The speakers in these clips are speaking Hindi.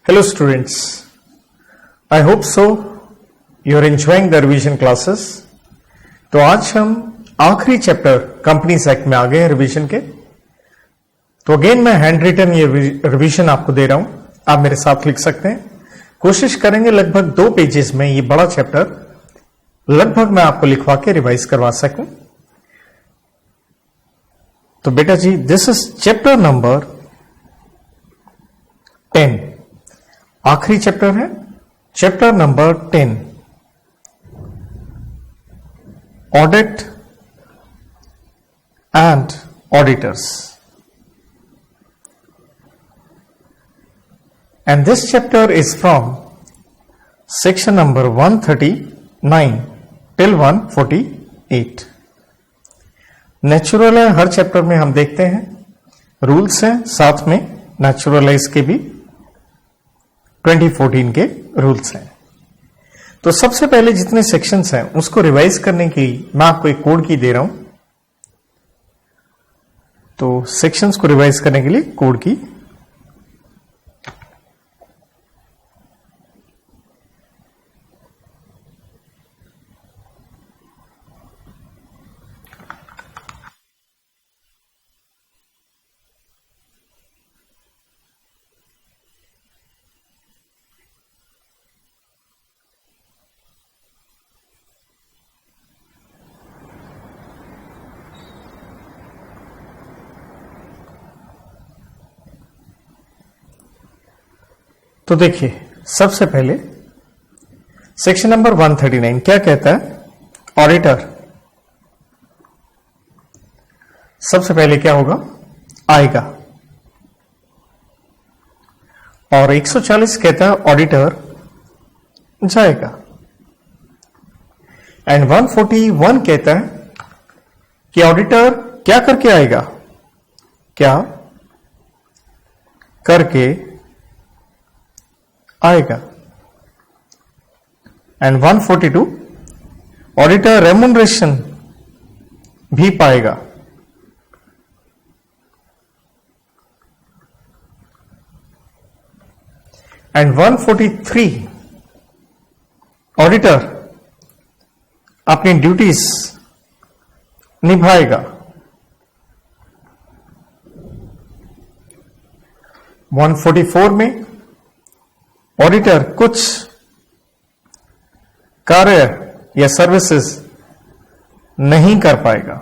Hello students, I hope so you are enjoying the revision classes। तो आज हम आखिरी चैप्टर कंपनीज एक्ट में आ गए हैं रिवीजन के। तो अगेन मैं हैंड रिटन ये रिवीजन आपको दे रहा हूं, आप मेरे साथ लिख सकते हैं। कोशिश करेंगे लगभग 2 पेजेस में ये बड़ा चैप्टर लगभग मैं आपको लिखवा के रिवाइज करवा सकूं। तो बेटा जी, दिस इज चैप्टर नंबर 10, आखिरी चैप्टर है, chapter number 10, audit and auditors. And this chapter is from section number 139 till 148। Natural है, हर चैप्टर में हम देखते हैं रूल्स हैं, साथ में नेचुरलाइज के भी 2014 के रूल्स हैं। तो सबसे पहले जितने सेक्शंस हैं उसको रिवाइज करने की मैं आपको एक कोड की दे रहा हूं। तो सेक्शंस को रिवाइज करने के लिए कोड की तो देखिए, सबसे पहले सेक्शन नंबर 139 क्या कहता है? ऑडिटर सबसे पहले क्या होगा? आएगा। और 140 कहता है ऑडिटर जाएगा। एंड 141 कहता है कि ऑडिटर क्या करके आएगा? क्या करके आएगा। एंड 142 ऑडिटर रेम्युनरेशन भी पाएगा। एंड 143 ऑडिटर अपनी ड्यूटीज निभाएगा। 144 में ऑडिटर कुछ कार्य या सर्विसेज नहीं कर पाएगा।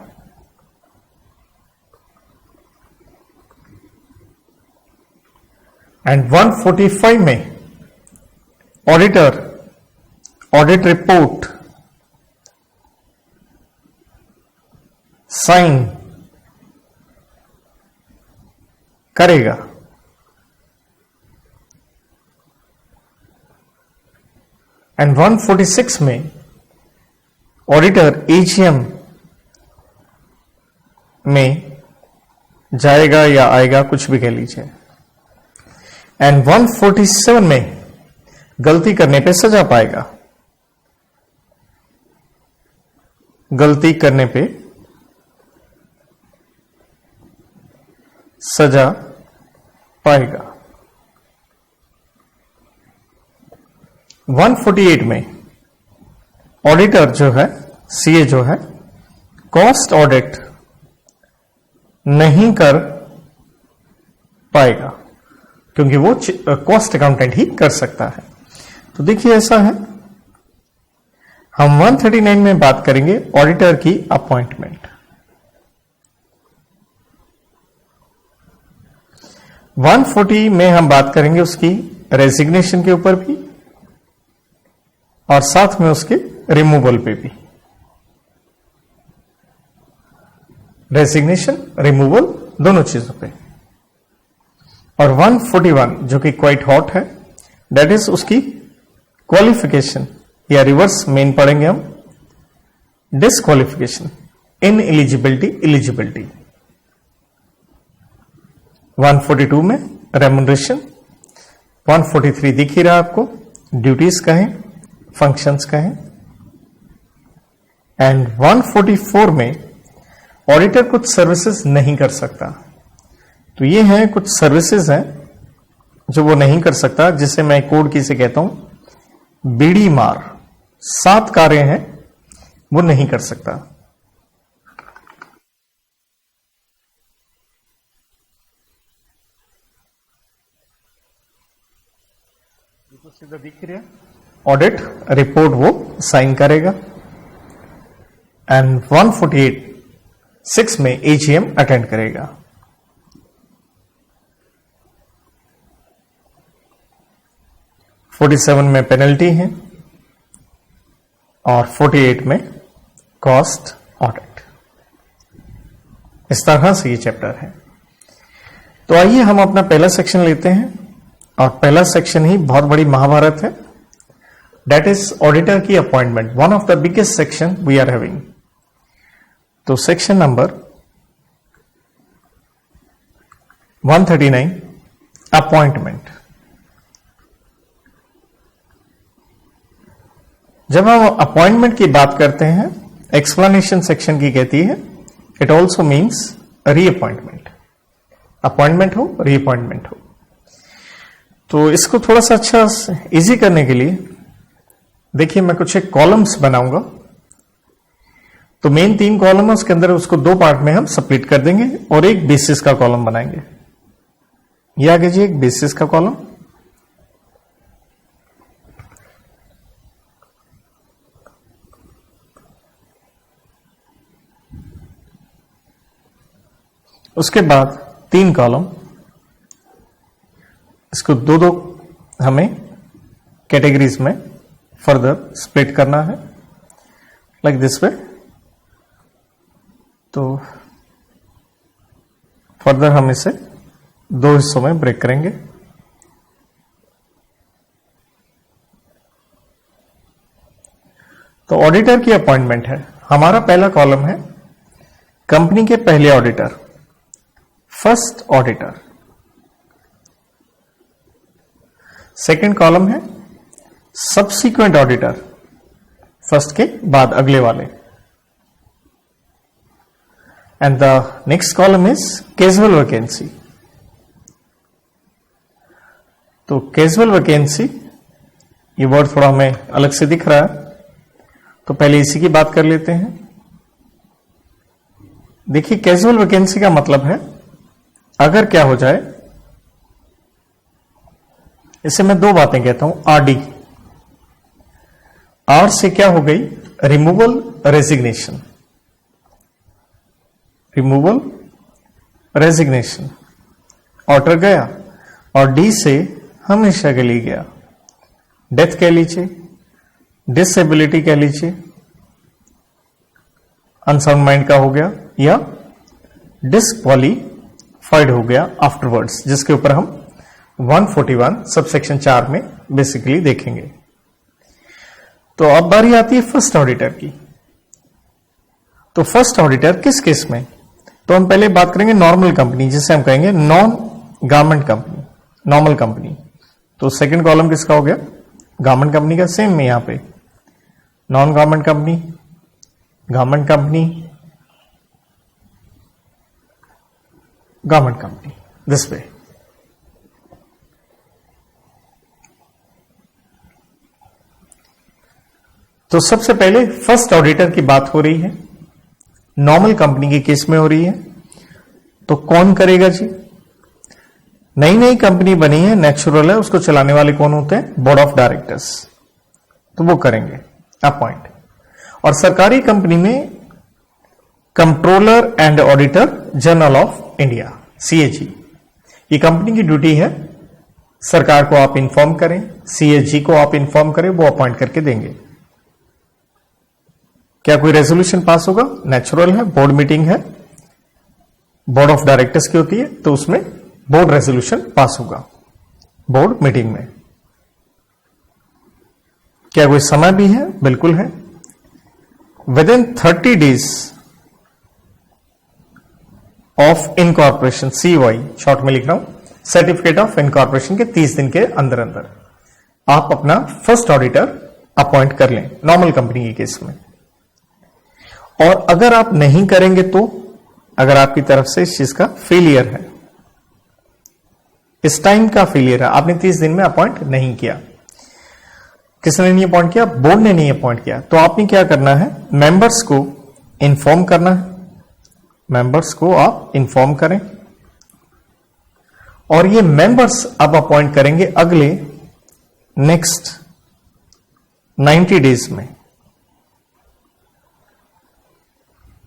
एंड 145 में ऑडिटर ऑडिट रिपोर्ट साइन करेगा। एंड 146 में ऑडिटर एजीएम में जाएगा या आएगा, कुछ भी कह लीजिए। एंड 147 में गलती करने पे सजा पाएगा। गलती करने पे सजा पाएगा। 148 में ऑडिटर जो है, सीए जो है, कॉस्ट ऑडिट नहीं कर पाएगा क्योंकि वो कॉस्ट अकाउंटेंट ही कर सकता है। तो देखिए, ऐसा है। हम 139 में बात करेंगे ऑडिटर की अपॉइंटमेंट। 140 में हम बात करेंगे उसकी रेजिग्नेशन के ऊपर भी और साथ में उसके रिमूवल पे भी। रेजिग्नेशन, रिमूवल, दोनों चीजों पे। और 141 जो कि क्वाइट हॉट है, दैट इज उसकी क्वालिफिकेशन या रिवर्स मेन पढ़ेंगे हम, डिसक्वालिफिकेशन, इन एलिजिबिलिटी, एलिजिबिलिटी। 142 में रेम्युनरेशन। 143 दिख ही रहा आपको, ड्यूटीज का है, फंक्शंस का है। एंड 144 में ऑडिटर कुछ सर्विसेज नहीं कर सकता। तो ये हैं कुछ सर्विसेज हैं जो वो नहीं कर सकता, जिसे मैं कोड की से कहता हूं बीडी मार, 7 कार्य हैं वो नहीं कर सकता। तो सीधा दिख रहा, ऑडिट रिपोर्ट वो साइन करेगा एंड 148(6) में एजीएम अटेंड करेगा। (47) में पेनल्टी है और 48 में कॉस्ट ऑडिट। इस तरह से ये चैप्टर है। तो आइए हम अपना पहला सेक्शन लेते हैं, और पहला सेक्शन ही बहुत बड़ी महाभारत है, दैट इज ऑडिटर की appointment, one of the biggest section we are having. तो सेक्शन नंबर 139 अपॉइंटमेंट। जब हम अपॉइंटमेंट की बात करते हैं, एक्सप्लेनेशन सेक्शन की कहती है it also means reappointment. Appointment हो, रीअपॉइंटमेंट हो। तो इसको थोड़ा सा अच्छा इजी करने के लिए देखिए, मैं कुछ एक कॉलम्स बनाऊंगा। तो मेन 3 कॉलम है, उसके अंदर उसको 2 पार्ट में हम स्प्लिट कर देंगे और एक बेसिस का कॉलम बनाएंगे। ये आगे जी एक बेसिस का कॉलम, उसके बाद 3 कॉलम, इसको 2-2 हमें कैटेगरीज में फर्दर स्प्लिट करना है, लाइक दिस वे। तो फर्दर हम इसे 2 हिस्सों में ब्रेक करेंगे। तो ऑडिटर की अपॉइंटमेंट है, हमारा पहला कॉलम है कंपनी के पहले auditor, first auditor. Second column है सब्सीक्वेंट ऑडिटर, फर्स्ट के बाद अगले वाले। And the next column is casual vacancy. तो कैजुअल वैकेंसी, ये वर्ड थोड़ा हमें अलग से दिख रहा है, तो पहले इसी की बात कर लेते हैं। देखिए, कैजुअल वैकेंसी का मतलब है अगर क्या हो जाए, इसे मैं 2 बातें कहता हूं, आरडी। आर से क्या हो गई, removal, resignation, removal, resignation, order गया। और डी से हमेशा के लिए गया, डेथ कह लीजिए, डिसेबिलिटी कह लीजिए, अनसाउंड माइंड का हो गया, या डिस्क्वालीफाइड हो गया आफ्टरवर्ड्स, जिसके ऊपर हम 141 सबसेक्शन 4 में बेसिकली देखेंगे। तो अब बारी आती है फर्स्ट ऑडिटर की। तो फर्स्ट ऑडिटर किस केस में, तो हम पहले बात करेंगे नॉर्मल कंपनी, जिसे हम कहेंगे non garment company, normal company. तो सेकंड कॉलम किसका हो गया, गारमेंट कंपनी का। सेम में यहां पे non garment company, garment company, garment company, this way. तो सबसे पहले फर्स्ट ऑडिटर की बात हो रही है, नॉर्मल कंपनी के केस में हो रही है। तो कौन करेगा जी, नई नई कंपनी बनी है, नेचुरल है, उसको चलाने वाले कौन होते हैं, बोर्ड ऑफ डायरेक्टर्स। तो वो करेंगे अपॉइंट। और सरकारी कंपनी में controller and auditor general of India, CAG, ये कंपनी की ड्यूटी है, सरकार को आप इंफॉर्म करें, सीएजी को आप इंफॉर्म करें, वो अपॉइंट करके देंगे। क्या कोई रेजोल्यूशन पास होगा, नेचुरल है, बोर्ड मीटिंग है, बोर्ड ऑफ डायरेक्टर्स की होती है, तो उसमें बोर्ड रेजोल्यूशन पास होगा बोर्ड मीटिंग में। क्या कोई समय भी है, बिल्कुल है। With in 30 days of incorporation, COI short में लिख रहा हूं, सर्टिफिकेट ऑफ इनकॉर्पोरेशन के 30 दिन के अंदर अंदर आप अपना फर्स्ट ऑडिटर अपॉइंट कर लें, नॉर्मल कंपनी के केस में। और अगर आप नहीं करेंगे तो, अगर आपकी तरफ से इस चीज का फेलियर है, इस टाइम का फेलियर है, आपने 30 दिन में अपॉइंट नहीं किया। किसने नहीं अपॉइंट किया? बोर्ड ने नहीं अपॉइंट किया। तो आपने क्या करना है? मेंबर्स को इन्फॉर्म करना है, मेंबर्स को आप इन्फॉर्म करें और ये मेंबर्स अब अपॉइंट करेंगे अगले नेक्स्ट 90 डेज में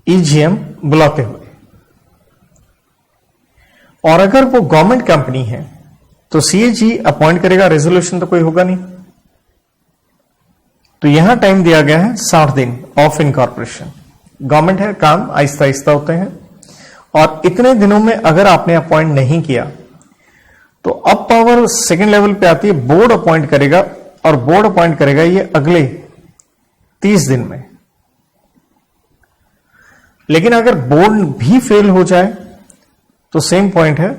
ईजीएम बुलाते हुए। और अगर वो गवर्नमेंट कंपनी है तो सीएजी अपॉइंट करेगा, रेजोल्यूशन तो कोई होगा नहीं। तो यहां टाइम दिया गया है 60 दिन ऑफ इनकॉर्पोरेशन। गवर्नमेंट है, काम आहिस्ता आहिस्ता होते हैं और इतने दिनों में अगर आपने अपॉइंट नहीं किया तो अब पावर सेकेंड लेवल पे आती है, बोर्ड अपॉइंट करेगा और बोर्ड अपॉइंट करेगा ये अगले 30 दिन में। लेकिन अगर बोर्ड भी फेल हो जाए तो सेम पॉइंट है,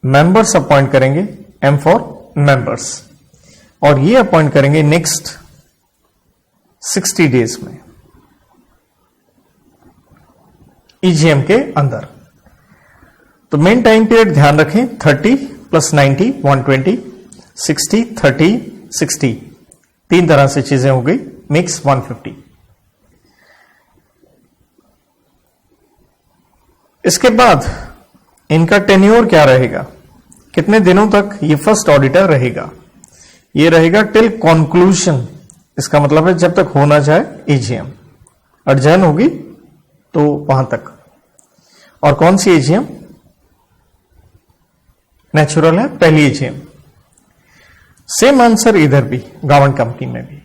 मेंबर्स अपॉइंट करेंगे, एम फॉर मेंबर्स, और ये अपॉइंट करेंगे नेक्स्ट 60 डेज में ईजीएम के अंदर। तो मेन टाइम पीरियड ध्यान रखें, 30 + 90 120, 60 30 60, तीन तरह से चीजें हो गई, मिक्स 150। इसके बाद इनका टेन्योर क्या रहेगा, कितने दिनों तक ये फर्स्ट ऑडिटर रहेगा? ये रहेगा टिल कंक्लूजन। इसका मतलब है जब तक होना चाहे एजीएम, अडजर्न होगी तो वहां तक। और कौन सी एजीएम? नेचुरल है, पहली एजीएम। सेम आंसर इधर भी, गवर्नमेंट कंपनी में भी।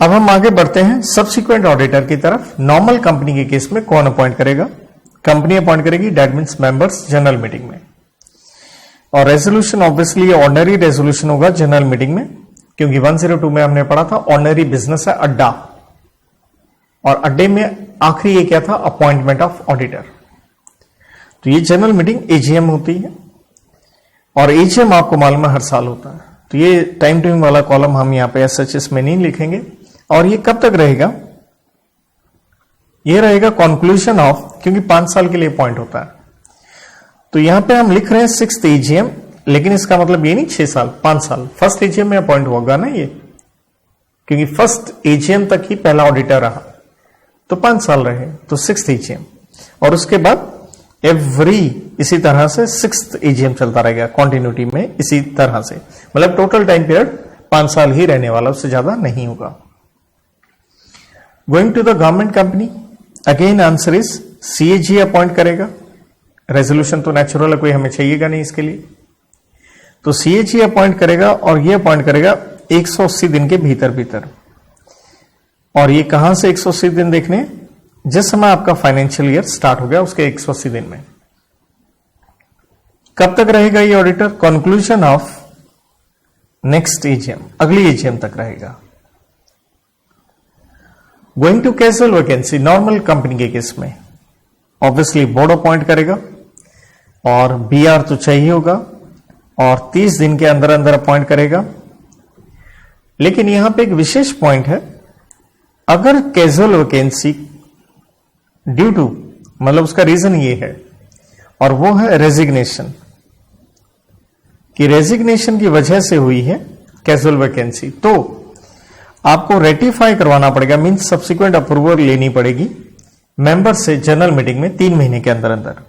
अब हम आगे बढ़ते हैं सब्सिक्वेंट ऑडिटर की तरफ। नॉर्मल कंपनी के केस में कौन अपॉइंट करेगा? कंपनी अपॉइंट करेगी, that means members general meeting में। और रेजोल्यूशन ऑब्वियसली ऑर्डिनरी रेजोल्यूशन होगा जनरल मीटिंग में, क्योंकि 102 में हमने पढ़ा था ऑर्डिनरी बिजनेस है अड्डा, और अड्डे में आखिरी ये क्या था? Appointment of auditor. तो ये जनरल मीटिंग एजीएम होती है और एजीएम आपको मालूम है हर साल होता है। तो ये टाइम टेबिल वाला कॉलम हम यहां पे एसएचएस में नहीं लिखेंगे। और ये कब तक रहेगा? ये रहेगा कंक्लूजन ऑफ, क्योंकि 5 साल के लिए अपॉइंट होता है। तो यहां पे हम लिख रहे हैं 6th एजीएम, लेकिन इसका मतलब ये नहीं 6 साल, 5 साल। फर्स्ट एजीएम में अपॉइंट होगा ना ये, क्योंकि फर्स्ट एजीएम तक ही पहला ऑडिटर रहा, तो 5 साल रहे, तो 6th एजीएम। और उसके बाद एवरी इसी तरह से 6th एजीएम चलता रहेगा कॉन्टिन्यूटी में, इसी तरह से। मतलब टोटल टाइम पीरियड 5 साल ही रहने वाला, उससे ज्यादा नहीं होगा। Going to the government company, again answer is CAG appoint करेगा। रेजोल्यूशन तो नेचुरल है, कोई हमें चाहिएगा नहीं इसके लिए। तो सीएजी अपॉइंट करेगा और ये अपॉइंट करेगा 180 दिन के भीतर भीतर। और ये कहां से 180 दिन देखने? जिस समय आपका फाइनेंशियल ईयर स्टार्ट हो गया उसके 180 दिन में। कब तक रहेगा ये auditor? Conclusion of next AGM, अगली एजीएम तक रहेगा। Going to casual vacancy, normal company के केस में ऑब्वियसली बोर्ड अपॉइंट करेगा और बीआर तो चाहिए होगा और 30 दिन के अंदर अंदर अपॉइंट करेगा। लेकिन यहां पे एक विशेष पॉइंट है, अगर कैजुअल वैकेंसी ड्यू टू, मतलब उसका रीजन ये है, और वो है रेजिग्नेशन, कि रेजिग्नेशन की वजह से हुई है कैजुअल वैकेंसी, तो आपको रेटिफाई करवाना पड़ेगा, मींस सब्सिक्वेंट अप्रूवल लेनी पड़ेगी मेंबर से जनरल मीटिंग में 3 महीने के अंदर अंदर।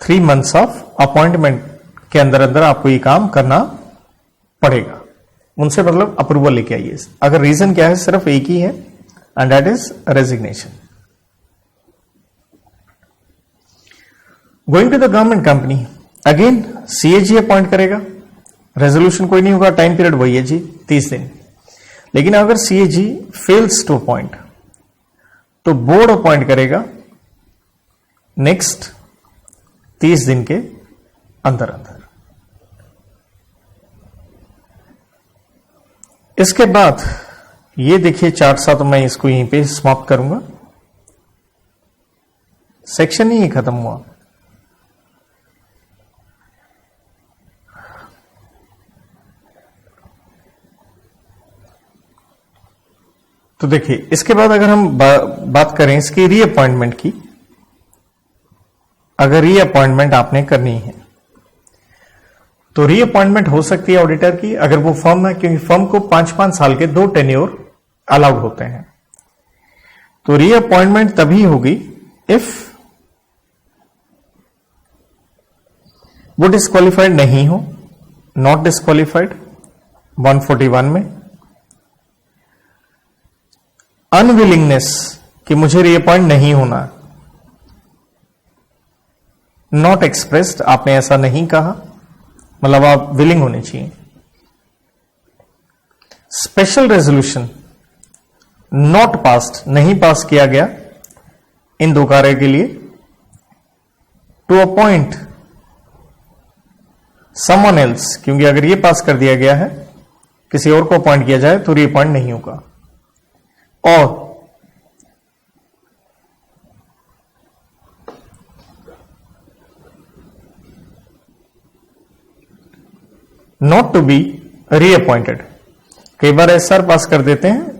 3 months ऑफ अपॉइंटमेंट के अंदर अंदर आपको ये काम करना पड़ेगा। उनसे मतलब अप्रूवल लेके आइए। अगर रीजन क्या है? सिर्फ एक ही है, and that is resignation. Going to the government company, again CAG appoint करेगा। रेजोल्यूशन कोई नहीं होगा, टाइम पीरियड वही है जी 30 दिन। लेकिन अगर सीएजी फेल्स टू अपॉइंट तो बोर्ड अपॉइंट करेगा नेक्स्ट 30 दिन के अंदर अंदर। इसके बाद ये देखिए चार्ट सा, तो मैं इसको यहीं पे समाप्त करूंगा, सेक्शन ही खत्म हुआ। तो देखिए इसके बाद अगर हम बात करें इसकी रीअपॉइंटमेंट की, अगर रीअपॉइंटमेंट आपने करनी है तो रीअपॉइंटमेंट हो सकती है ऑडिटर की अगर वो फर्म है, क्योंकि फर्म को 5-5 साल के 2 टेन्योर अलाउड होते हैं। तो रीअपॉइंटमेंट तभी होगी इफ वो डिस्क्वालिफाइड नहीं हो, नॉट डिस्क्वालिफाइड 141 में, अनविलिंगनेस कि मुझे रीअपॉइंट नहीं होना, नॉट एक्सप्रेस्ड आपने ऐसा नहीं कहा, मतलब आप विलिंग होने चाहिए, स्पेशल रेजोल्यूशन नॉट पास्ड नहीं पास किया गया इन 2 कार्य के लिए, टू अपॉइंट समवन एल्स क्योंकि अगर ये पास कर दिया गया है किसी और को अपॉइंट किया जाए तो रीअपॉइंट नहीं होगा, और नॉट टू बी रीअपॉइंटेड। कई बार एसआर पास कर देते हैं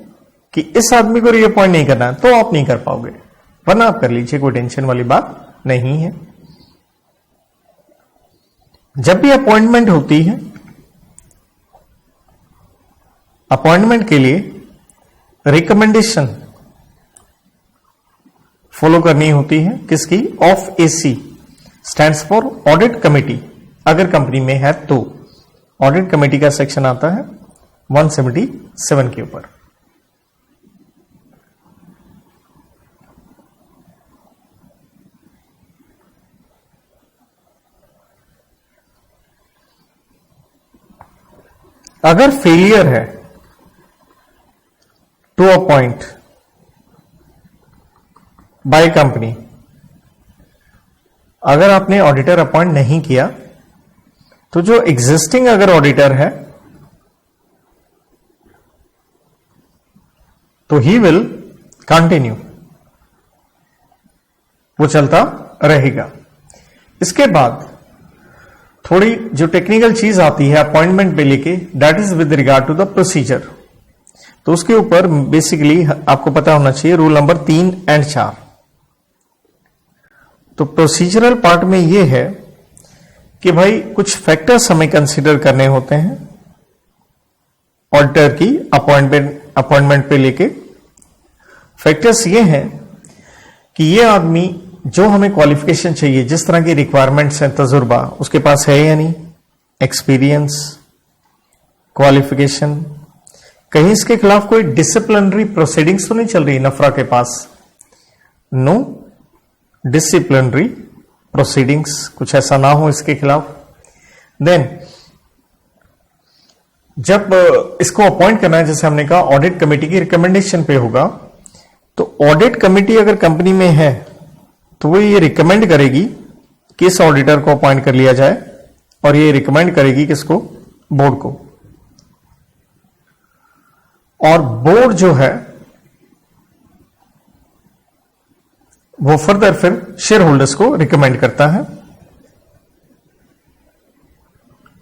कि इस आदमी को रीअपॉइंट नहीं करना है तो आप नहीं कर पाओगे, वरना आप कर लीजिए, कोई टेंशन वाली बात नहीं है। जब भी अपॉइंटमेंट होती है, अपॉइंटमेंट के लिए रिकमेंडेशन फॉलो करनी होती है, किसकी? Of AC, stands for audit committee, अगर कंपनी में है तो। ऑडिट कमेटी का सेक्शन आता है 177 के ऊपर। अगर फेलियर है टू अपॉइंट बाय कंपनी, अगर आपने ऑडिटर अपॉइंट नहीं किया तो जो एग्जिस्टिंग अगर ऑडिटर है तो ही विल कंटिन्यू, वो चलता रहेगा। इसके बाद थोड़ी जो टेक्निकल चीज आती है अपॉइंटमेंट पे लेके, that is with regard to the procedure. तो उसके ऊपर बेसिकली आपको पता होना चाहिए रूल नंबर 3 और 4। तो प्रोसीजरल पार्ट में ये है कि भाई कुछ फैक्टर्स हमें कंसीडर करने होते हैं ऑडिटर की अपॉइंटमेंट पे लेके। फैक्टर्स ये हैं कि ये आदमी जो हमें क्वालिफिकेशन चाहिए, जिस तरह की रिक्वायरमेंट्स हैं, तजुर्बा उसके पास है या नहीं, एक्सपीरियंस, क्वालिफिकेशन, कहीं इसके खिलाफ कोई डिसिप्लिनरी प्रोसीडिंग्स तो नहीं चल रही नफरा के पास, नो डिसिप्लिनरी प्रोसीडिंग्स, कुछ ऐसा ना हो इसके खिलाफ। देन जब इसको अपॉइंट करना है, जैसे हमने कहा ऑडिट कमेटी की रिकमेंडेशन पे होगा, तो ऑडिट कमेटी अगर कंपनी में है तो वो ये रिकमेंड करेगी कि इस ऑडिटर को अपॉइंट कर लिया जाए, और ये रिकमेंड करेगी किसको? बोर्ड को। और बोर्ड जो है वो फर्दर फिर शेयर होल्डर्स को रिकमेंड करता है,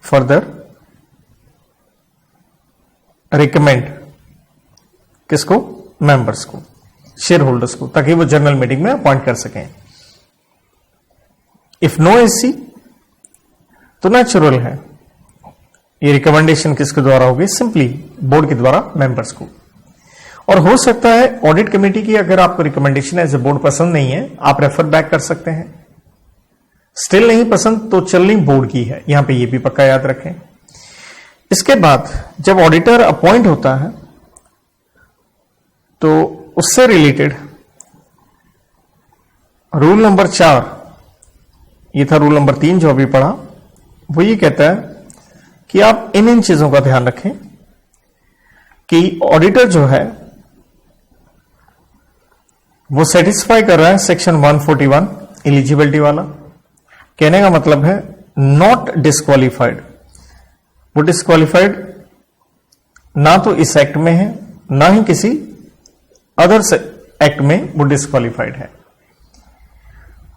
फर्दर रिकमेंड किसको? मेंबर्स को, शेयर होल्डर्स को, ताकि वो जनरल मीटिंग में अपॉइंट कर सकें। इफ नो एसी तो नेचुरल है ये रिकमेंडेशन किसके द्वारा होगी? सिंपली बोर्ड के द्वारा मेंबर्स को। और हो सकता है ऑडिट कमेटी की अगर आपको रिकमेंडेशन एज ए बोर्ड पसंद नहीं है, आप रेफर बैक कर सकते हैं। स्टिल नहीं पसंद तो चलनी बोर्ड की है, यहां पे ये भी पक्का याद रखें। इसके बाद जब ऑडिटर अपॉइंट होता है तो उससे रिलेटेड रूल नंबर 4, ये था रूल नंबर 3 जो अभी पढ़ा, वो ये कहता है कि आप इन चीजों का ध्यान रखें कि ऑडिटर जो है वो सेटिस्फाई कर रहा है सेक्शन 141 एलिजिबिलिटी वाला। कहने का मतलब है नॉट डिस्क्वालिफाइड, वो डिस्क्वालिफाइड ना तो इस एक्ट में है ना ही किसी अदर एक्ट में वो डिस्क्वालिफाइड है,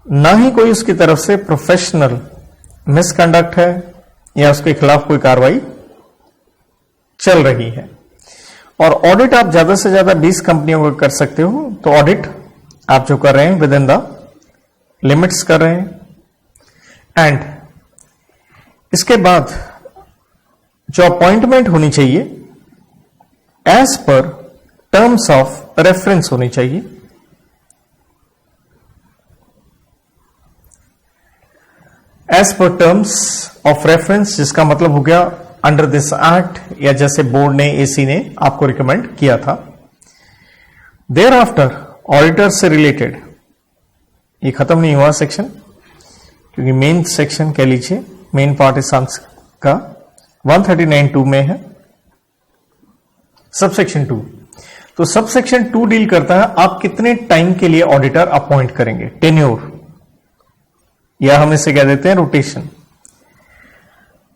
ना ही कोई उसकी तरफ से प्रोफेशनल मिसकंडक्ट है या उसके खिलाफ कोई कार्रवाई चल रही है। और ऑडिट आप ज्यादा से ज्यादा 20 कंपनियों को कर सकते हो, तो ऑडिट आप जो कर रहे हैं विद इन द लिमिट्स कर रहे हैं, एंड इसके बाद जो अपॉइंटमेंट होनी चाहिए as per terms of reference होनी चाहिए। As per terms of reference, जिसका मतलब हो गया अंडर दिस एक्ट, या जैसे बोर्ड ने, एसी ने आपको रिकमेंड किया था। देयर आफ्टर ऑडिटर से रिलेटेड, ये खत्म नहीं हुआ सेक्शन, क्योंकि मेन सेक्शन कह लीजिए, मेन पार्ट इस का 139(2) में है, सबसेक्शन 2। तो सबसेक्शन 2 डील करता है आप कितने टाइम के लिए ऑडिटर अपॉइंट करेंगे, टेन्योर, या हम इसे कह देते हैं रोटेशन।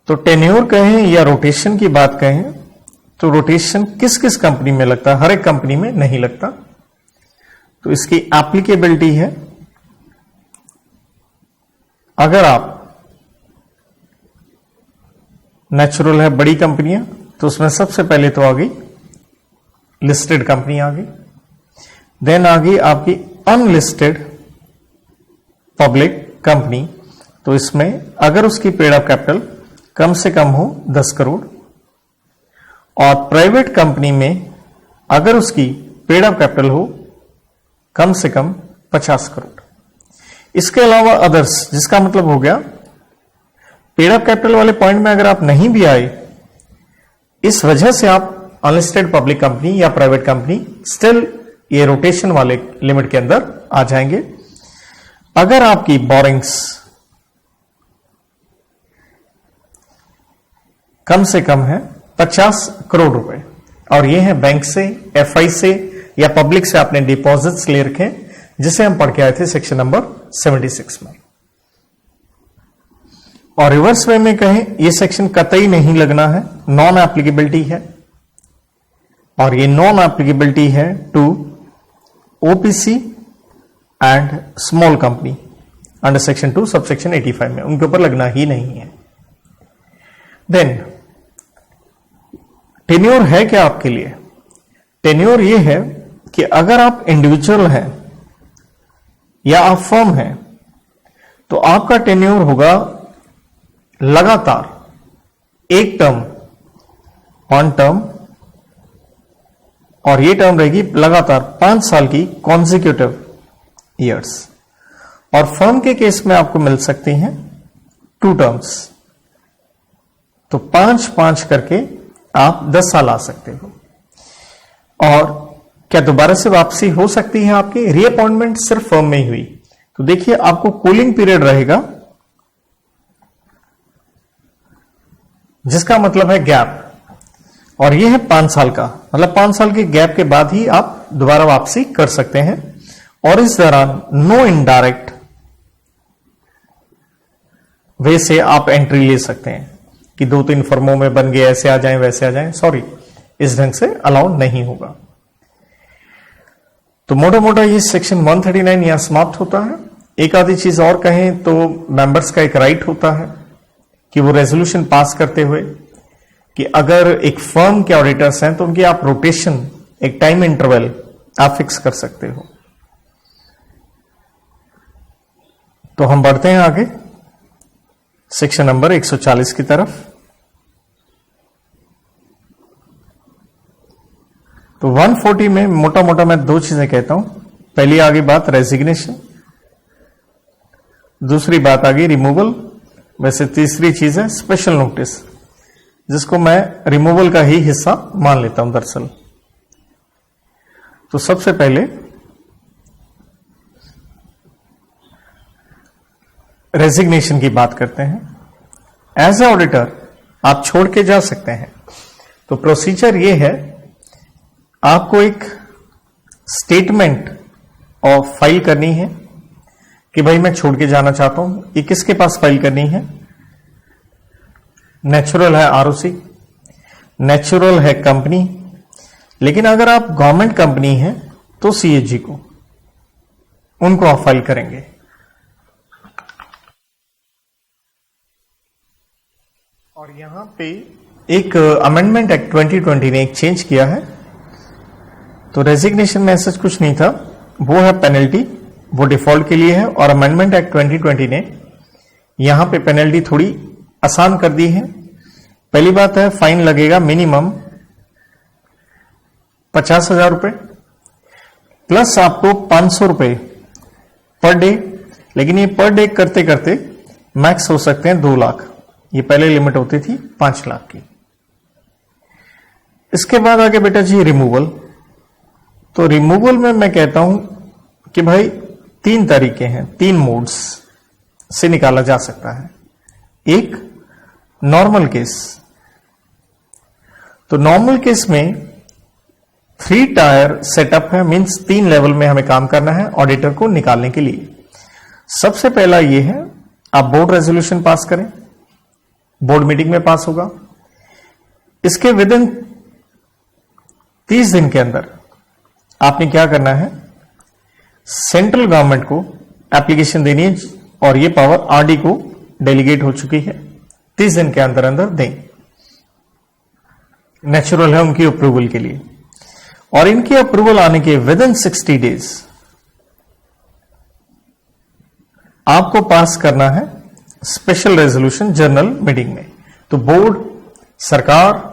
तो टेन्योर कहें या रोटेशन की बात कहें तो रोटेशन किस किस कंपनी में लगता है, हर एक कंपनी में नहीं लगता। तो इसकी एप्लीकेबिलिटी है, अगर आप नेचुरल है बड़ी कंपनियां, तो उसमें सबसे पहले तो आ गई लिस्टेड कंपनी आ गई, देन आ गई आपकी अनलिस्टेड पब्लिक कंपनी। तो इसमें अगर उसकी पेड अप कैपिटल कम से कम हो 10 करोड़, और प्राइवेट कंपनी में अगर उसकी पेड अप कैपिटल हो कम से कम 50 करोड़। इसके अलावा अदर्स, जिसका मतलब हो गया पेड अप कैपिटल वाले पॉइंट में अगर आप नहीं भी आए, इस वजह से आप अनलिस्टेड पब्लिक कंपनी या प्राइवेट कंपनी स्टिल ये रोटेशन वाले लिमिट के अंदर आ जाएंगे। अगर आपकी बोरिंग्स कम से कम है 50 करोड़ रुपए, और ये है बैंक से, एफआई से या पब्लिक से आपने डिपॉजिट्स ले रखे, जिसे हम पढ़ के आए थे सेक्शन नंबर 76 में। और रिवर्स वे में कहें, ये सेक्शन कतई नहीं लगना है, नॉन एप्लीकेबिलिटी है, और ये नॉन एप्लीकेबिलिटी है to OPC and small company under section 2 subsection 85 में, उनके ऊपर लगना ही नहीं है। देन टेन्योर है क्या आपके लिए? टेन्योर ये है कि अगर आप इंडिविजुअल हैं या आप फर्म हैं, तो आपका टेन्योर होगा लगातार एक टर्म, वन टर्म, और ये टर्म रहेगी लगातार 5 साल की कॉन्जिक्यूटिव ईयर्स। और फर्म के केस में आपको मिल सकती हैं 2 टर्म्स, तो 5-5 करके आप 10 साल आ सकते हो। और क्या दोबारा से वापसी हो सकती है आपकी? रीअपॉइंटमेंट सिर्फ फर्म में ही हुई, तो देखिए आपको कूलिंग पीरियड रहेगा, जिसका मतलब है गैप, और ये है 5 साल का, मतलब 5 साल के गैप के बाद ही आप दोबारा वापसी कर सकते हैं। और इस दौरान नो इनडायरेक्ट वे से आप एंट्री ले सकते हैं कि 2-3 फर्मों में बन गए, ऐसे आ जाएं वैसे आ जाएं, सॉरी, इस ढंग से अलाउ नहीं होगा। तो मोटा मोटा ये सेक्शन 139 यहां समाप्त होता है। एक आधी चीज और कहें तो मेंबर्स का एक राइट होता है कि वो रेजोल्यूशन पास करते हुए कि अगर एक फर्म के ऑडिटर्स हैं तो उनकी आप रोटेशन, एक टाइम इंटरवल आप फिक्स कर सकते हो। तो हम बढ़ते हैं आगे सेक्शन नंबर 140 की तरफ। तो 140 में मोटा मोटा मैं 2 चीजें कहता हूं। पहली आ गई बात रेजिग्नेशन, दूसरी बात आ गई रिमूवल, वैसे तीसरी चीज है स्पेशल नोटिस, जिसको मैं रिमूवल का ही हिस्सा मान लेता हूं दरअसल। तो सबसे पहले रेजिग्नेशन की बात करते हैं। एज ए ऑडिटर आप छोड़ के जा सकते हैं। तो प्रोसीजर ये है, आपको एक स्टेटमेंट ऑफ फाइल करनी है कि भाई मैं छोड़ के जाना चाहता हूं। ये किसके पास फाइल करनी है? नेचुरल है आरओसी, नेचुरल है कंपनी, लेकिन अगर आप गवर्नमेंट कंपनी है तो सीएजी को, उनको आप फाइल करेंगे। और यहां पे एक अमेंडमेंट एक्ट 2020 ने एक चेंज किया है। तो रेजिग्नेशन में ऐसा कुछ नहीं था, वो है पेनल्टी, वो डिफॉल्ट के लिए है। और अमेंडमेंट एक्ट 2020 ने यहां पे पेनल्टी थोड़ी आसान कर दी है। पहली बात है, फाइन लगेगा मिनिमम 50,000 रुपए प्लस आपको 500 रुपए पर डे, लेकिन ये पर डे करते करते मैक्स हो सकते हैं 2 लाख। ये पहले लिमिट होती थी 5 लाख की। इसके बाद आगे बेटा जी रिमूवल। तो रिमूवल में मैं कहता हूं कि भाई 3 तरीके हैं, 3 मोड्स से निकाला जा सकता है। एक नॉर्मल केस। तो नॉर्मल केस में 3 टायर सेटअप है, मींस 3 लेवल में हमें काम करना है ऑडिटर को निकालने के लिए। सबसे पहला ये है, आप बोर्ड रेजोल्यूशन पास करें, बोर्ड मीटिंग में पास होगा। इसके विदिन 30 दिन के अंदर आपने क्या करना है, सेंट्रल गवर्नमेंट को एप्लीकेशन देनी है और ये पावर आरडी को डेलीगेट हो चुकी है। 30 दिन के अंदर अंदर दें, नेचुरल है उनकी अप्रूवल के लिए। और इनकी अप्रूवल आने के विदिन 60 डेज आपको पास करना है स्पेशल रेजोल्यूशन जनरल मीटिंग में। तो बोर्ड, सरकार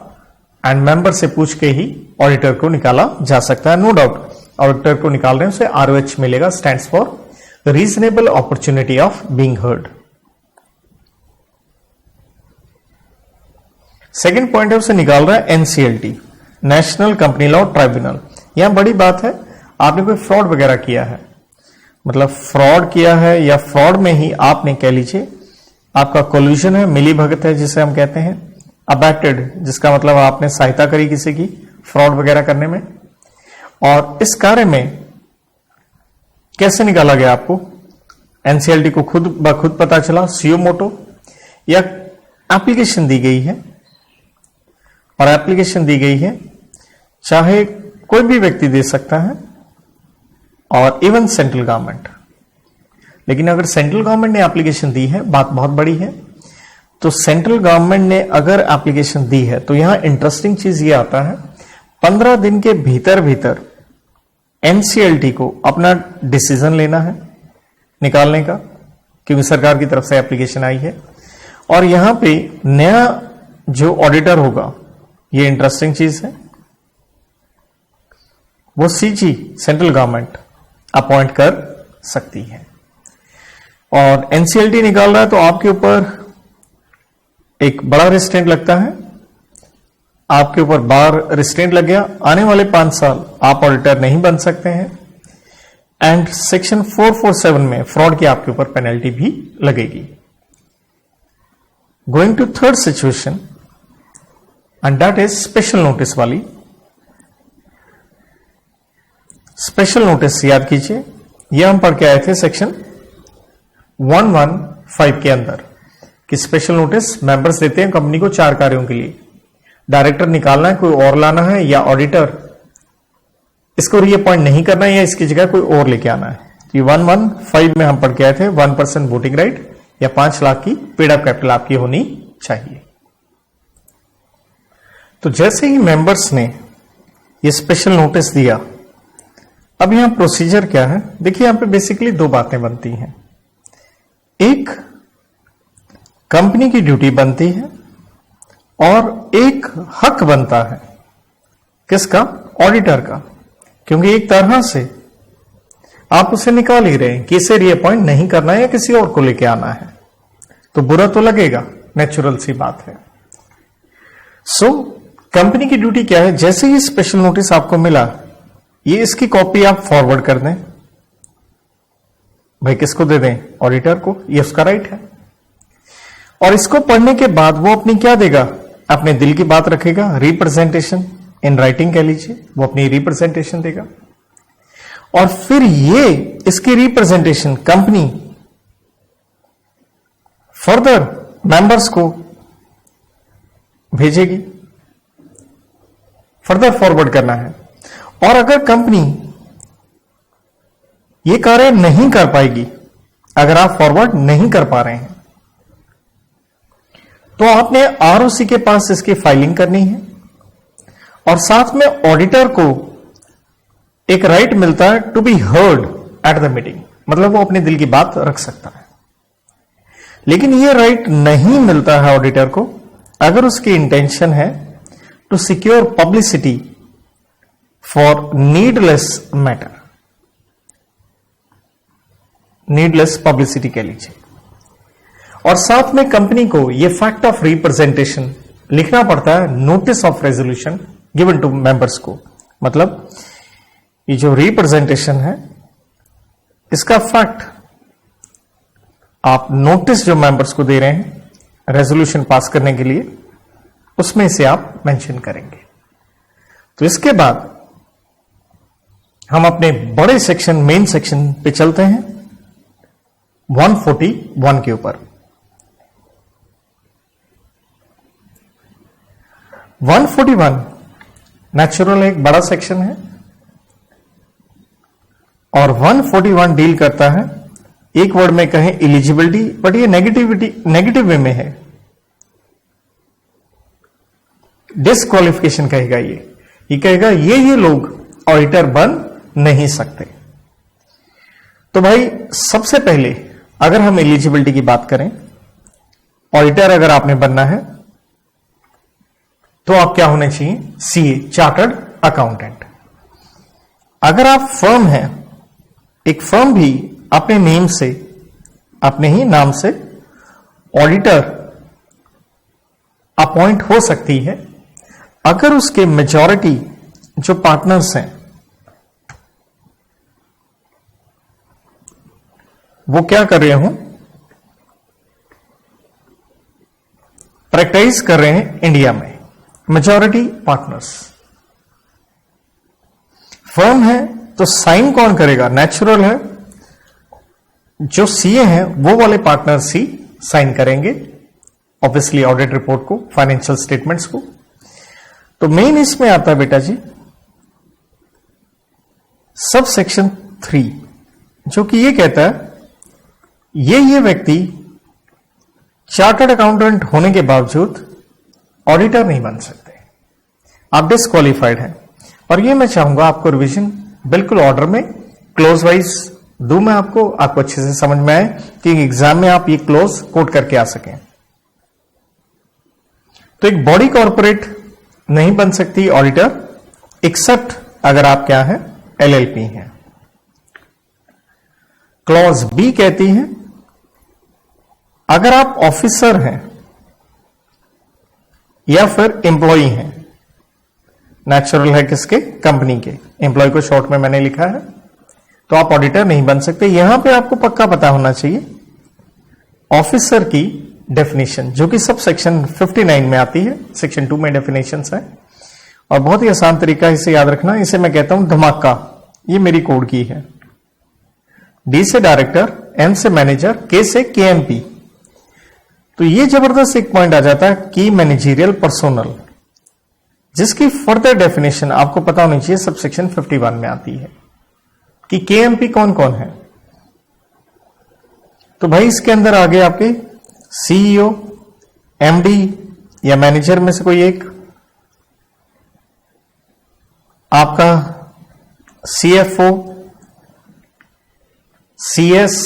एंड मेंबर से पूछ के ही ऑडिटर को निकाला जा सकता है। नो डाउट ऑडिटर को निकाल रहे हैं, उसे आरओएच मिलेगा, stands for reasonable opportunity of being heard. Second point है, उसे निकाल रहा है NCLT, national company law tribunal. यहां बड़ी बात है, आपने कोई फ्रॉड वगैरह किया है, मतलब फ्रॉड किया है या फ्रॉड में ही आपने कह लीजिए आपका कोल्यूशन है, मिली भगत है जिसे हम कहते हैं, अबैक्टेड जिसका मतलब आपने सहायता करी किसी की फ्रॉड वगैरह करने में। और इस कार्य में कैसे निकाला गया आपको, एनसीएलटी को खुद ब खुद पता चला, सीओ मोटो, या एप्लीकेशन दी गई है। और एप्लीकेशन दी गई है चाहे कोई भी व्यक्ति दे सकता है और इवन सेंट्रल गवर्नमेंट। लेकिन अगर सेंट्रल गवर्नमेंट ने एप्लीकेशन दी है, बात बहुत बड़ी है। तो सेंट्रल गवर्नमेंट ने अगर एप्लीकेशन दी है तो यहां इंटरेस्टिंग चीज ये आता है, 15 दिन के भीतर भीतर एनसीएलटी को अपना डिसीजन लेना है निकालने का, क्योंकि सरकार की तरफ से एप्लीकेशन आई है। और यहां पे नया जो ऑडिटर होगा, ये इंटरेस्टिंग चीज है, वो सीजी सेंट्रल गवर्नमेंट अपॉइंट कर सकती है। और एनसीएलटी निकाल रहा है तो आपके ऊपर एक बड़ा रिस्ट्रेंट लगता है, आपके ऊपर बार रिस्ट्रेंट लग गया, आने वाले 5 साल आप ऑडिटर नहीं बन सकते हैं। एंड सेक्शन 447 में फ्रॉड की आपके ऊपर पेनल्टी भी लगेगी। Going to third situation and that is special notice वाली। स्पेशल नोटिस याद कीजिए, यह हम पढ़ के आए थे सेक्शन 115 के अंदर कि स्पेशल नोटिस मेंबर्स देते हैं कंपनी को 4 कार्यों के लिए। डायरेक्टर निकालना है, कोई और लाना है, या ऑडिटर इसको रीअपॉइंट नहीं करना है या इसकी जगह कोई और लेके आना है। ये 115 में हम पढ़ के आए थे 1% वोटिंग राइट या 5 लाख की पेड अप कैपिटल आपकी होनी चाहिए। तो जैसे ही मेंबर्स ने ये स्पेशल नोटिस दिया, अब यहां प्रोसीजर क्या है, देखिए यहां पे बेसिकली 2 बातें बनती हैं। एक, कंपनी की ड्यूटी बनती है और एक हक बनता है, किसका, ऑडिटर का। क्योंकि एक तरह से आप उसे निकाल ही रहे हैं कि इसे रीअपॉइंट नहीं करना है या किसी और को लेके आना है, तो बुरा तो लगेगा, नेचुरल सी बात है। सो कंपनी की ड्यूटी क्या है, जैसे ही स्पेशल नोटिस आपको मिला, ये इसकी कॉपी आप फॉरवर्ड कर दें। भाई किसको दे दें, ऑडिटर को, ये उसका राइट है। और इसको पढ़ने के बाद वो अपनी क्या देगा, अपने दिल की बात रखेगा, रिप्रेजेंटेशन इन राइटिंग कह लीजिए, वो अपनी रिप्रेजेंटेशन देगा। और फिर ये इसकी रिप्रेजेंटेशन कंपनी फर्दर मेंबर्स को भेजेगी, फर्दर फॉरवर्ड करना है। और अगर कंपनी ये कार्य नहीं कर पाएगी, अगर आप फॉरवर्ड नहीं कर पा रहे हैं, तो आपने आरओसी के पास इसकी फाइलिंग करनी है। और साथ में ऑडिटर को एक राइट मिलता है to be heard at the meeting, मतलब वो अपने दिल की बात रख सकता है। लेकिन ये राइट नहीं मिलता है ऑडिटर को अगर उसकी इंटेंशन है to secure publicity for needless matter, needless publicity कह लीजिए। और साथ में कंपनी को यह फैक्ट ऑफ रिप्रेजेंटेशन लिखना पड़ता है, notice of resolution given to members को। मतलब ये जो रिप्रेजेंटेशन है इसका फैक्ट आप नोटिस जो मेंबर्स को दे रहे हैं रेजोल्यूशन पास करने के लिए, उसमें से आप मेंशन करेंगे। तो इसके बाद हम अपने बड़े सेक्शन, मेन सेक्शन पे चलते हैं 141 के ऊपर। 141 नेचुरल एक बड़ा सेक्शन है और 141 डील करता है, एक वर्ड में कहें एलिजिबिलिटी, बट ये नेगेटिव वे में है, डिस्क्वालिफिकेशन कहेगा। ये कहेगा ये लोग ऑडिटर बन नहीं सकते। तो भाई सबसे पहले अगर हम एलिजिबिलिटी की बात करें, ऑडिटर अगर आपने बनना है तो आप क्या होने चाहिए? CA, chartered accountant. अगर आप फर्म हैं, एक फर्म भी अपने नेम से, अपने ही नाम से ऑडिटर अपॉइंट हो सकती है अगर उसके मेजॉरिटी जो पार्टनर्स हैं वो क्या कर रहे हो? प्रैक्टिस कर रहे हैं इंडिया में। मेजॉरिटी पार्टनर्स फर्म है तो साइन कौन करेगा? नेचुरल है जो सीए हैं वो वाले पार्टनर्स ही साइन करेंगे, ऑब्वियसली ऑडिट रिपोर्ट को, फाइनेंशियल स्टेटमेंट्स को। तो मेन इसमें आता है बेटा जी सब सेक्शन 3, जो कि ये कहता है ये व्यक्ति चार्टर्ड अकाउंटेंट होने के बावजूद ऑडिटर नहीं बन सकते, आप डिस्क्वालिफाइड हैं। और ये मैं चाहूंगा आपको रिवीजन बिल्कुल ऑर्डर में क्लोज वाइज दूं मैं आपको अच्छे से समझ में आए कि एग्जाम में आप ये क्लोज कोट करके आ सकें। तो एक बॉडी कॉर्पोरेट नहीं बन सकती ऑडिटर, एक्सेप्ट अगर आप क्या है? एलएलपी हैं। क्लॉज बी कहती है अगर आप ऑफिसर हैं या फिर एम्प्लॉई हैं, नेचुरल है किसके? कंपनी के। एम्प्लॉय को शॉर्ट में मैंने लिखा है, तो आप ऑडिटर नहीं बन सकते। यहां पे आपको पक्का पता होना चाहिए ऑफिसर की डेफिनेशन, जो कि सब सेक्शन 59 में आती है, सेक्शन 2 में डेफिनेशंस है। और बहुत ही आसान तरीका इसे याद रखना, इसे मैं कहता हूं धमाका। ये मेरी कोड की है। डी से डायरेक्टर, एम से मैनेजर, के से केएमपी। तो ये जबरदस्त एक पॉइंट आ जाता है की मैनेजरियल पर्सोनल, जिसकी फर्दर डेफिनेशन आपको पता होनी चाहिए, सब सेक्शन 51 में आती है कि केएमपी कौन कौन है। तो भाई इसके अंदर आगे आपके सीईओ, एमडी या मैनेजर में से कोई एक, आपका CFO, CS,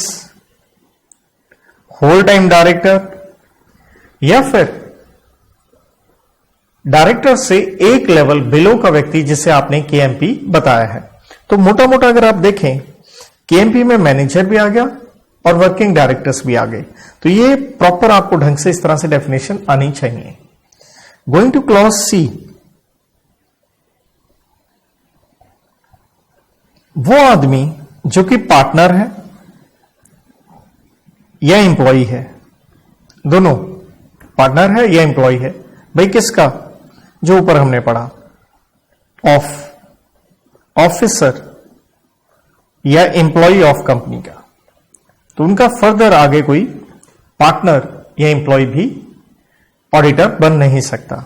whole time director, या फिर डायरेक्टर से एक लेवल बिलो का व्यक्ति जिसे आपने केएमपी बताया है। तो मोटा मोटा अगर आप देखें, केएमपी में मैनेजर भी आ गया और वर्किंग डायरेक्टर्स भी आ गए। तो ये प्रॉपर आपको ढंग से इस तरह से डेफिनेशन आनी चाहिए। गोइंग टू क्लॉज सी, वो आदमी जो कि पार्टनर है या एम्प्लॉई है, दोनों पार्टनर है या एम्प्लॉय है। भाई किसका? जो ऊपर हमने पढ़ा, ऑफिसर या एम्प्लॉय ऑफ कंपनी का। तो उनका फर्दर आगे कोई पार्टनर या एम्प्लॉय भी ऑडिटर बन नहीं सकता।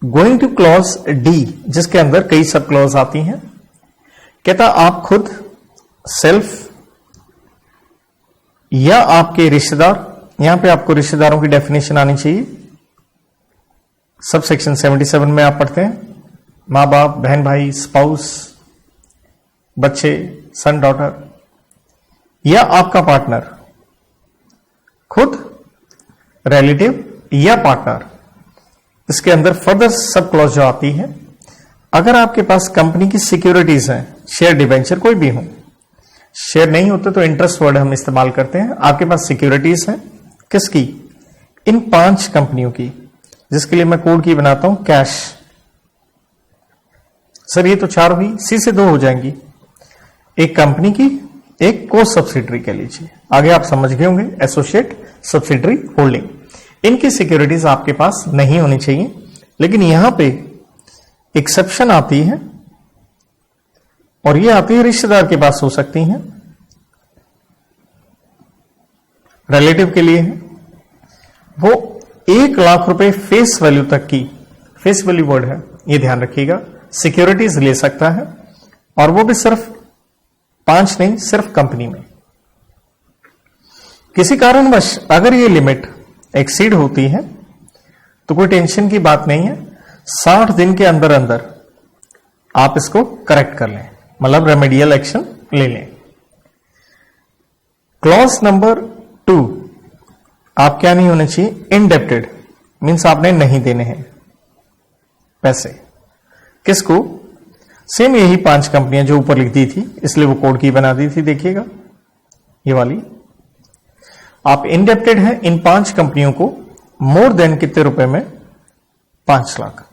गोइंग टू क्लॉज डी, जिसके अंदर कई सब क्लॉज आती हैं, कहता आप खुद, सेल्फ या आपके रिश्तेदार। यहां पे आपको रिश्तेदारों की डेफिनेशन आनी चाहिए, सब सेक्शन 77 में आप पढ़ते हैं, मां बाप, बहन भाई, स्पाउस, बच्चे, सन डॉटर, या आपका पार्टनर। खुद, रिलेटिव या पार्टनर। इसके अंदर फर्दर सब क्लॉज जो आती है, अगर आपके पास कंपनी की सिक्योरिटीज हैं, शेयर डिवेंचर कोई भी हो, शेयर नहीं होते तो इंटरेस्ट वर्ड हम इस्तेमाल करते हैं। आपके पास सिक्योरिटीज है किसकी? इन 5 कंपनियों की, जिसके लिए मैं कोड की बनाता हूं कैश। सर ये तो 4 हुई, सी से 2 हो जाएंगी, एक कंपनी की, एक को सब्सिडरी कह लीजिए। आगे आप समझ गए होंगे, एसोसिएट, सब्सिडरी, होल्डिंग। इनकी सिक्योरिटीज आपके पास नहीं होनी चाहिए, लेकिन यहां पे एक्सेप्शन आती है, और ये आती है रिश्तेदार के पास हो सकती हैं, रिलेटिव के लिए है। वो 1 लाख रुपए फेस वैल्यू तक की, फेस वैल्यू वर्ड है, ये ध्यान रखिएगा, सिक्योरिटीज ले सकता है, और वो भी सिर्फ 5 नहीं, सिर्फ कंपनी में। किसी कारणवश अगर ये लिमिट एक्सीड होती है तो कोई टेंशन की बात नहीं है, 60 दिन के अंदर अंदर आप इसको करेक्ट कर लें, मतलब रेमेडियल एक्शन ले लें। क्लॉज नंबर 2, आप क्या नहीं होने चाहिए? इनडेप्टेड, मीन्स आपने नहीं देने हैं पैसे। किसको? सेम यही 5 कंपनियां जो ऊपर लिख दी थी, इसलिए वो कोड की बना दी थी, देखिएगा ये वाली। आप इनडेप्टेड हैं इन 5 कंपनियों को मोर देन कितने रुपए में? 5 लाख।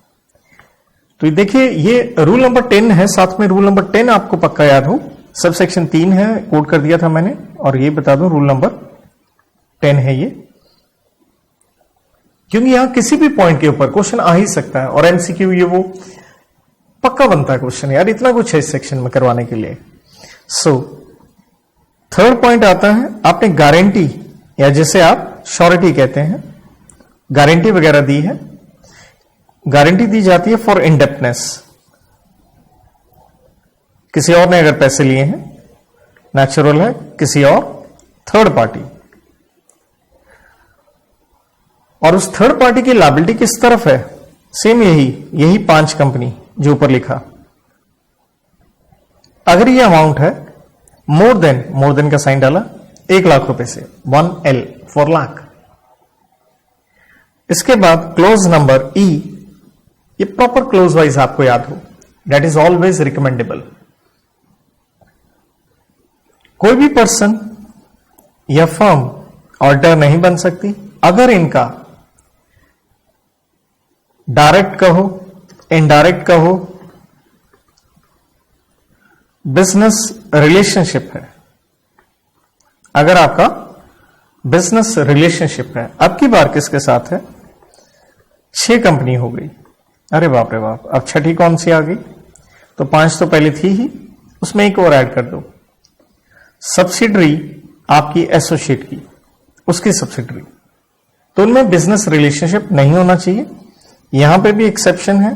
तो देखिए ये रूल नंबर 10 है, साथ में रूल नंबर 10 आपको पक्का याद हो, सब सेक्शन 3 है, कोड कर दिया था मैंने, और ये बता दूं रूल नंबर 10 है ये, क्योंकि यहां किसी भी पॉइंट के ऊपर क्वेश्चन आ ही सकता है, और एमसीक्यू ये वो पक्का बनता है क्वेश्चन, यार इतना कुछ है इस सेक्शन में करवाने के लिए। सो थर्ड पॉइंट आता है, आपने गारंटी या जिसे आप श्योरिटी कहते हैं, गारंटी वगैरह दी है। गारंटी दी जाती है फॉर इंडेप्टनेस, किसी और ने अगर पैसे लिए हैं, नेचुरल है, किसी और थर्ड पार्टी, और उस थर्ड पार्टी की लायबिलिटी किस तरफ है? सेम यही 5 कंपनी जो ऊपर लिखा। अगर ये अमाउंट है मोर देन का साइन डाला 1 लाख रुपए से, 1L 4 लाख। इसके बाद क्लोज नंबर E, ये प्रॉपर क्लोज वाइज आपको याद हो, दैट इज ऑलवेज रिकमेंडेबल। कोई भी पर्सन या फर्म ऑडिटर नहीं बन सकती अगर इनका डायरेक्ट कहो, इनडायरेक्ट कहो, बिजनेस रिलेशनशिप है। अगर आपका बिजनेस रिलेशनशिप है, अब की बार किसके साथ है? 6 कंपनी हो गई, अरे बाप रे बाप, अब छठी कौन सी आ गई? तो 5 तो पहले थी ही, उसमें एक और ऐड कर दो, सब्सिडरी आपकी एसोसिएट की, उसकी सब्सिडरी, तो उनमें बिजनेस रिलेशनशिप नहीं होना चाहिए। यहां पे भी एक्सेप्शन है,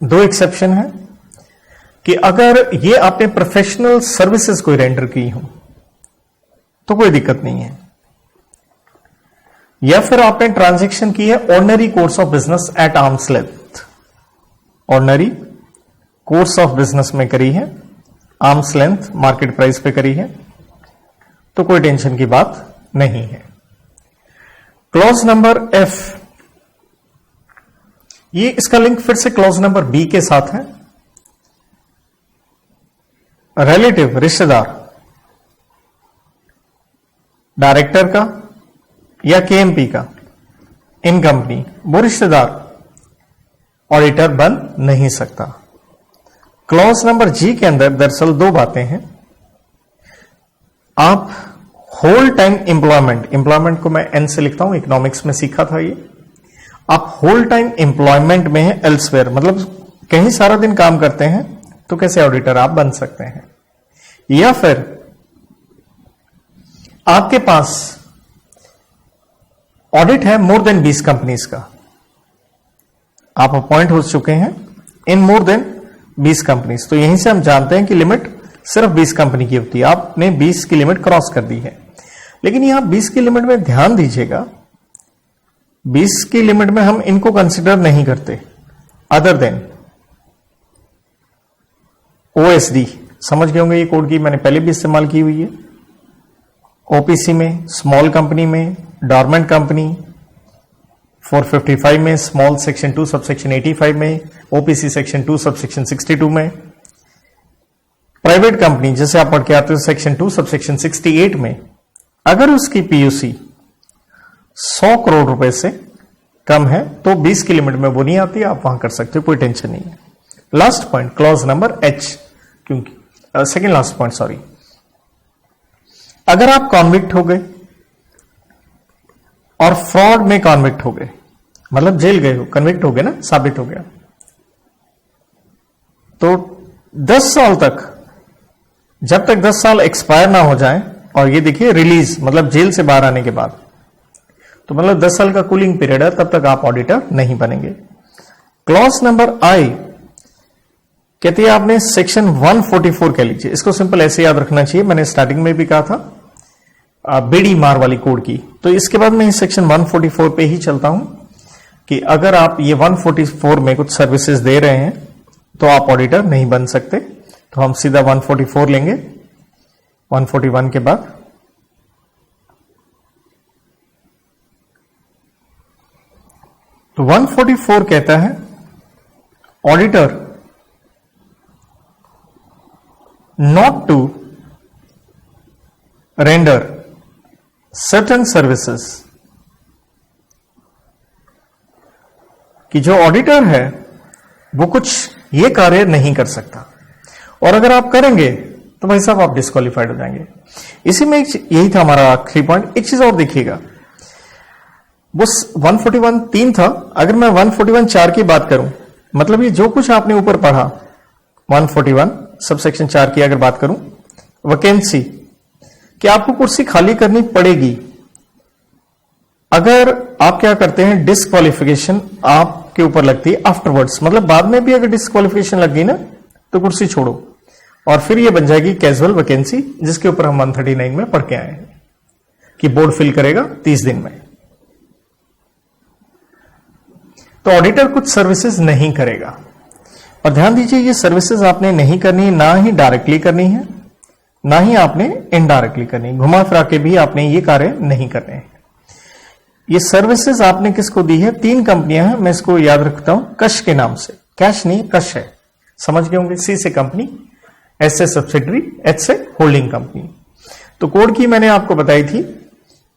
2 एक्सेप्शन है, कि अगर ये आपने प्रोफेशनल सर्विसेज कोई रेंडर की हो तो कोई दिक्कत नहीं है, या फिर आपने ट्रांजैक्शन की है ordinary course of business at arms length, ordinary course of business में करी है, आर्म्स लेंथ मार्केट प्राइस पे करी है, तो कोई टेंशन की बात नहीं है। क्लॉज नंबर F, ये इसका लिंक फिर से क्लॉज नंबर B के साथ है। रिलेटिव, रिश्तेदार, डायरेक्टर का या KMP का इन कंपनी, वो रिश्तेदार ऑडिटर बन नहीं सकता। क्लॉज नंबर G के अंदर दरअसल 2 बातें हैं। आप होल टाइम एम्प्लॉयमेंट को मैं N से लिखता हूं, इकोनॉमिक्स में सीखा था ये। आप होल टाइम एम्प्लॉयमेंट में है एल्सवेयर, मतलब कहीं सारा दिन काम करते हैं, तो कैसे ऑडिटर आप बन सकते हैं। या फिर आपके पास ऑडिट है मोर देन 20 कंपनीज का, आप अपॉइंट हो चुके हैं इन मोर देन 20 कंपनीज, तो यहीं से हम जानते हैं कि लिमिट सिर्फ 20 कंपनी की होती है। आपने 20 की लिमिट क्रॉस कर दी है, लेकिन यहां 20 की लिमिट में ध्यान दीजिएगा, 20 की लिमिट में हम इनको कंसिडर नहीं करते अदर देन OSD। समझ गए होंगे ये कोड की मैंने पहले भी इस्तेमाल की हुई है। ओपीसी में, स्मॉल कंपनी में, डॉर्मेंट कंपनी, 455 में, स्मॉल सेक्शन 2 सबसेक्शन 85 में, ओपीसी सेक्शन 2 सबसेक्शन 62 में, प्राइवेट कंपनी जैसे आप पढ़ के आते हो सेक्शन 2 सबसेक्शन 68 में, अगर उसकी पीयूसी 100 करोड़ रुपए से कम है तो 20 की लिमिट में वो नहीं आती, आप वहां कर सकते हो, कोई टेंशन नहीं है। Last point clause number H, क्योंकि सेकेंड लास्ट पॉइंट सॉरी, अगर आप कॉन्विक्ट हो गए और फ्रॉड में कॉन्विक्ट हो गए, मतलब जेल गए हो, कन्विक्ट हो गए ना, साबित हो गया, तो 10 साल तक, जब तक 10 साल एक्सपायर ना हो जाए, और ये देखिए रिलीज मतलब जेल से बाहर आने के बाद, तो मतलब 10 साल का कूलिंग पीरियड है, तब तक आप ऑडिटर नहीं बनेंगे। क्लॉज नंबर आई कहती है आपने सेक्शन 144 कह लीजिए, इसको सिंपल ऐसे याद रखना चाहिए, मैंने स्टार्टिंग में भी कहा था बीडी मार वाली कोड की, तो इसके बाद मैं सेक्शन 144 पे ही चलता हूं कि अगर आप ये 144 में कुछ सर्विसेज दे रहे हैं तो आप ऑडिटर नहीं बन सकते। तो हम सीधा 144 लेंगे, 141 के बाद तो 144 कहता है auditor not to render certain services, कि जो ऑडिटर है वो कुछ ये कार्य नहीं कर सकता, और अगर आप करेंगे तो भाई साहब आप डिस्क्वालिफाइड हो जाएंगे। इसी में यही था हमारा आखिरी पॉइंट। एक चीज और देखिएगा, वो 141 3 था, अगर मैं 141 4 की बात करूं, मतलब ये जो कुछ आपने ऊपर पढ़ा 141 सबसेक्शन 4 की अगर बात करूं, वैकेंसी कि आपको कुर्सी खाली करनी पड़ेगी अगर आप क्या करते हैं, डिस्क्वालिफिकेशन आपके ऊपर लगती है आफ्टरवर्ड्स, मतलब बाद में भी अगर डिस्क्वालिफिकेशन लग गई ना तो कुर्सी छोड़ो, और फिर ये बन जाएगी कैजुअल वैकेंसी, जिसके ऊपर हम 139 में पढ़ के आए हैं कि बोर्ड फिल करेगा 30 दिन में। तो ऑडिटर कुछ सर्विसेज नहीं करेगा, और ध्यान दीजिए ये सर्विसेज आपने नहीं करनी, ना ही डायरेक्टली करनी है, ना ही आपने इनडायरेक्टली करनी है, घुमा फिरा के भी आपने ये कार्य नहीं करने हैं। ये सर्विसेज आपने किसको दी है, 3 कंपनियां हैं, मैं इसको याद रखता हूं कश के नाम से, कैश नहीं कश है, समझ गए होंगे। सी से कंपनी, एस से सब्सिडरी, एच से होल्डिंग कंपनी। तो कोड की मैंने आपको बताई थी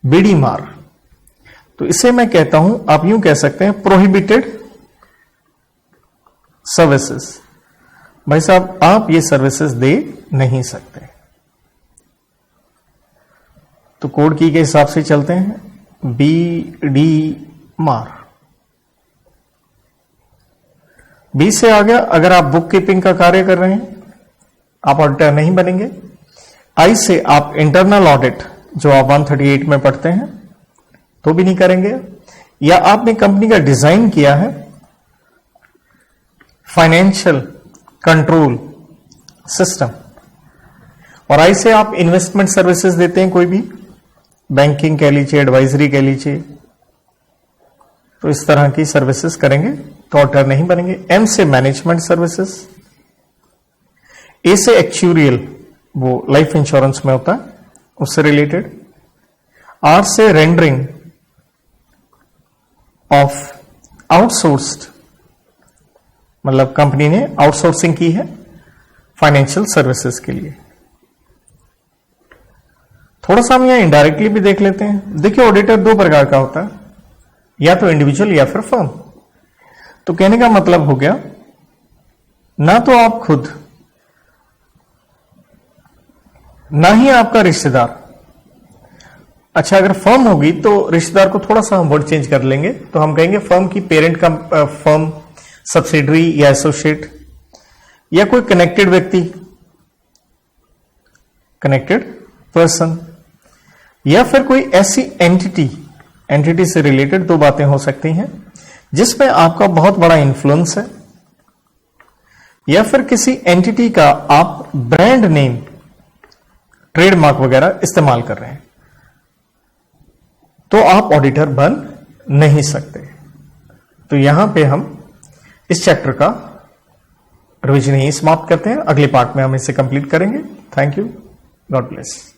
बीडी मार, तो इसे मैं कहता हूं, आप यूं कह सकते हैं प्रोहिबिटेड सर्विसेज। भाई साहब आप ये सर्विसेज दे नहीं सकते। तो कोड की के हिसाब से चलते हैं, बी डी मार। बी से आ गया, अगर आप बुक कीपिंग का कार्य कर रहे हैं आप ऑडिटर नहीं बनेंगे। आई से आप इंटरनल ऑडिट जो आप 138 में पढ़ते हैं तो भी नहीं करेंगे, या आपने कंपनी का डिजाइन किया है, फाइनेंशियल कंट्रोल सिस्टम। और आई से आप इन्वेस्टमेंट सर्विसेज देते हैं, कोई भी बैंकिंग कह लीजिए, एडवाइजरी कह लीजिए, तो इस तरह की सर्विसेज करेंगे तो ऑडिटर नहीं बनेंगे। एम से मैनेजमेंट सर्विसेज, ए से एक्चुरियल, वो लाइफ इंश्योरेंस में होता है, उससे रिलेटेड। आर से रेंडरिंग ऑफ आउटसोर्स्ड, मतलब कंपनी ने आउटसोर्सिंग की है फाइनेंशियल सर्विसेज के लिए। थोड़ा सा हम यहां इनडायरेक्टली भी देख लेते हैं। देखिए ऑडिटर 2 प्रकार का होता है, या तो इंडिविजुअल या फिर फर्म। तो कहने का मतलब हो गया, ना तो आप खुद, ना ही आपका रिश्तेदार। अच्छा अगर फर्म होगी तो रिश्तेदार को थोड़ा सा हम वर्ड चेंज कर लेंगे, तो हम कहेंगे फर्म की पेरेंट का फर्म, सब्सिडरी या एसोसिएट, या कोई कनेक्टेड व्यक्ति, कनेक्टेड पर्सन, या फिर कोई ऐसी एंटिटी से रिलेटेड 2 बातें हो सकती हैं जिसमें आपका बहुत बड़ा इन्फ्लुएंस है, या फिर किसी एंटिटी का आप ब्रांड नेम, ट्रेडमार्क वगैरह इस्तेमाल कर रहे हैं, तो आप ऑडिटर बन नहीं सकते। तो यहां पे हम इस चैप्टर का रिवीजन यही समाप्त करते हैं। अगले पार्ट में हम इसे कंप्लीट करेंगे। Thank you, God bless.